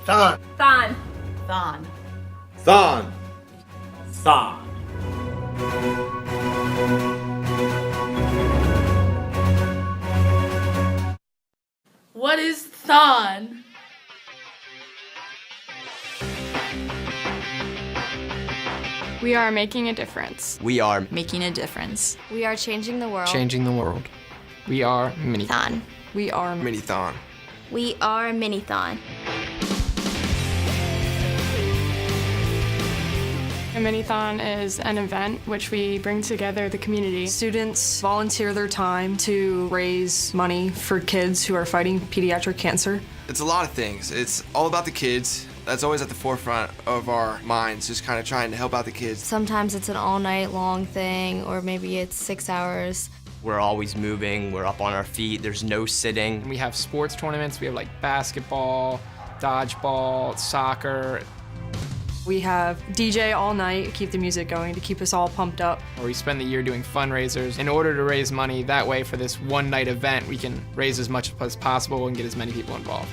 Thon. Thon. Thon. Thon. Thon. What is thon? We are making a difference. We are Making a difference. We are changing the world. changing the world. We are Mini-THON. We are Mini-THON. We are Mini-THON. A Mini-THON is an event which we bring together the community. Students volunteer their time to raise money for kids who are fighting pediatric cancer. It's a lot of things. It's all about the kids. That's always at the forefront of our minds, just kind of trying to help out the kids. Sometimes it's an all night long thing, or maybe it's 6 hours. We're always moving, we're up on our feet, there's no sitting. We have sports tournaments. We have like basketball, dodgeball, soccer. We have DJ all night, keep the music going to keep us all pumped up. Or we spend the year doing fundraisers in order to raise money. That way, for this one night event, we can raise as much as possible and get as many people involved.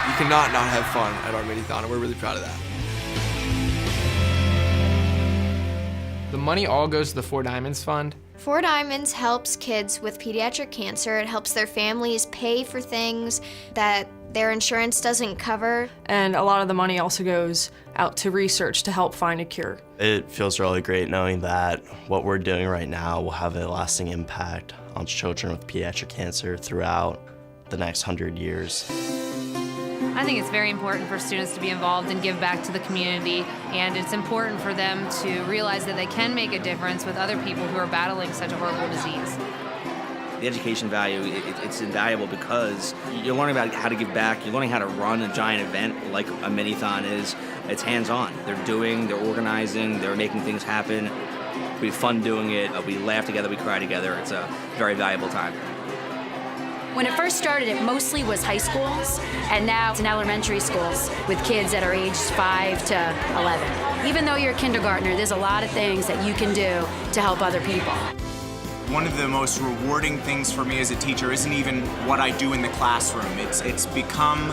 You cannot not have fun at our Mini-THON, and we're really proud of that. The money all goes to the Four Diamonds Fund. Four Diamonds helps kids with pediatric cancer. It helps their families pay for things that their insurance doesn't cover. And a lot of the money also goes out to research to help find a cure. It feels really great knowing that what we're doing right now will have a lasting impact on children with pediatric cancer throughout the next 100 years. I think it's very important for students to be involved and give back to the community, and it's important for them to realize that they can make a difference with other people who are battling such a horrible disease. The education value, it's invaluable because you're learning about how to give back, you're learning how to run a giant event like a Mini-THON is. It's hands-on. They're organizing, they're making things happen. We have fun doing it, we laugh together, we cry together. It's a very valuable time. When it first started, it mostly was high schools, and now it's in elementary schools with kids that are aged 5 to 11. Even though you're a kindergartner, there's a lot of things that you can do to help other people. One of the most rewarding things for me as a teacher isn't even what I do in the classroom. It's become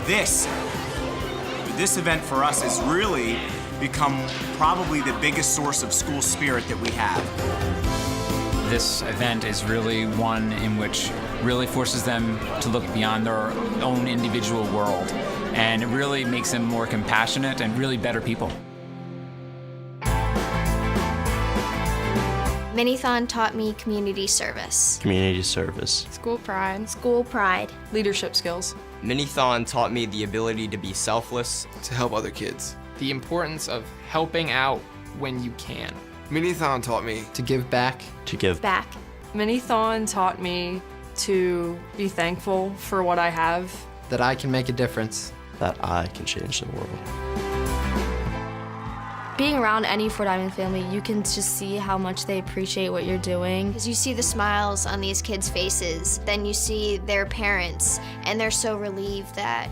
this. This event for us has really become probably the biggest source of school spirit that we have. This event is really one in which really forces them to look beyond their own individual world, and it really makes them more compassionate and really better people. Mini-THON taught me community service. Community service. School pride. School pride. Leadership skills. Mini-THON taught me the ability to be selfless. To help other kids. The importance of helping out when you can. Mini-THON taught me To give back. To give Back. Mini-THON taught me to be thankful for what I have. That I can make a difference. that I can change the world. Being around any Four Diamond family, you can just see how much they appreciate what you're doing. Because you see the smiles on these kids' faces, then you see their parents, and they're so relieved that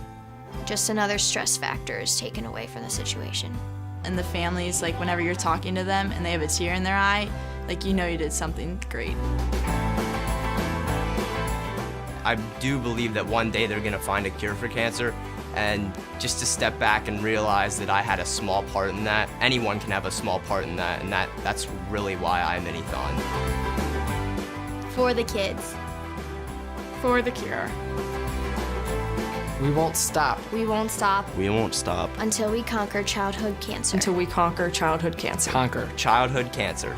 just another stress factor is taken away from the situation. And the families, like whenever you're talking to them and they have a tear in their eye, like you know you did something great. I do believe that one day they're gonna find a cure for cancer, and just to step back and realize that I had a small part in that. Anyone can have a small part in that, and that's really why I'm Mini-THON. For the kids. For the cure. We won't stop. We won't stop. We won't stop. Until we conquer childhood cancer. Until we conquer childhood cancer. Conquer childhood cancer.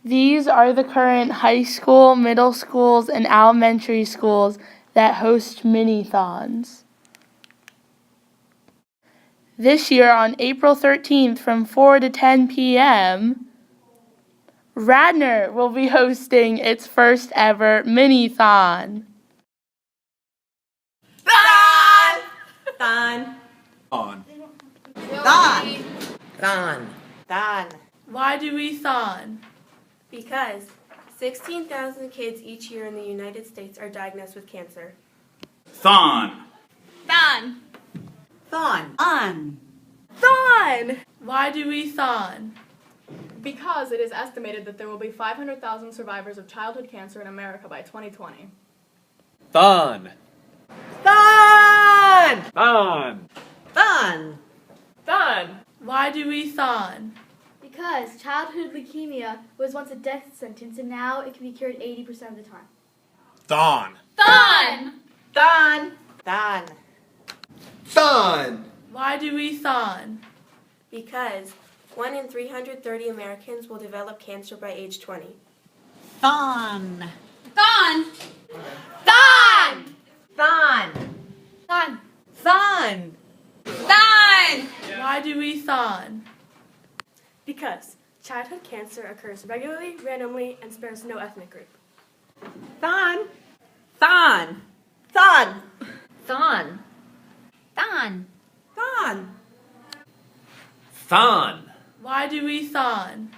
These are the current high school, middle schools, and elementary schools that host Mini-THONs. This year on April 13th from 4 to 10 p.m., Radnor will be hosting its first ever Mini-THON. Thon! Thon. On. Thon. Thon. Thon. Why do we thon? Because 16,000 kids each year in the United States are diagnosed with cancer. THON. THON. THON. On. THON! Why do we THON? Because it is estimated that there will be 500,000 survivors of childhood cancer in America by 2020. THON. THON. THON. THON. THON! Why do we THON? Because childhood leukemia was once a death sentence and now it can be cured 80% of the time. THON. THON! THON. THON. THON. Why do we THON? Because 1 in 330 Americans will develop cancer by age 20. THON. THON! THON. THON. THON. THON. THON! Why do we THON? Because childhood cancer occurs regularly, randomly, and spares no ethnic group. THON. THON. THON. THON. THON. THON. THON. Why do we THON?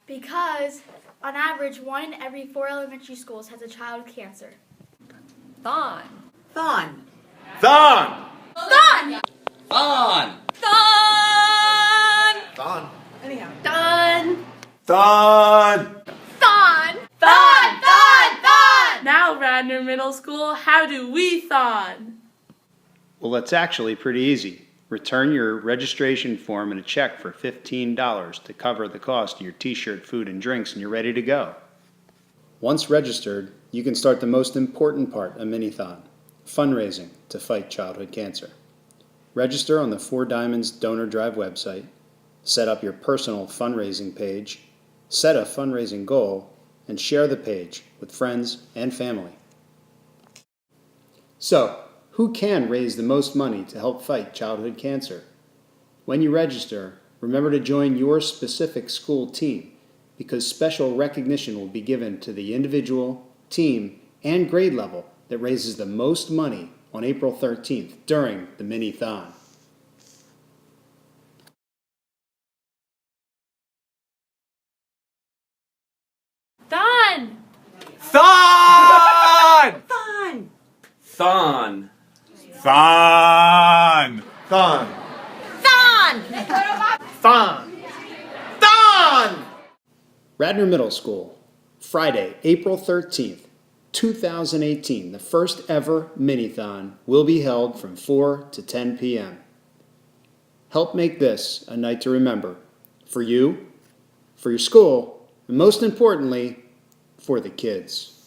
Because on average, 1 in every 4 elementary schools has a child with cancer. THON. THON. THON. THON! THON. THON! THON. Anyhow. THON! THON. THON! THON! THON! Now, Radnor Middle School, how do we THON? Well, it's actually pretty easy. Return your registration form and a check for $15 to cover the cost of your t-shirt, food, and drinks, and you're ready to go. Once registered, you can start the most important part of Mini-THON, fundraising to fight childhood cancer. Register on the Four Diamonds Donor Drive website, set up your personal fundraising page, set a fundraising goal, and share the page with friends and family. So, who can raise the most money to help fight childhood cancer? When you register, remember to join your specific school team because special recognition will be given to the individual, team, and grade level that raises the most money on April 13th during the Mini-THON. THON! THON. THON. THON. THON. THON. THON. THON. THON. Radnor Middle School, Friday, April 13th, 2018, the first ever Mini-THON will be held from 4 to 10 p.m. Help make this a night to remember for you, for your school, and most importantly, for the kids.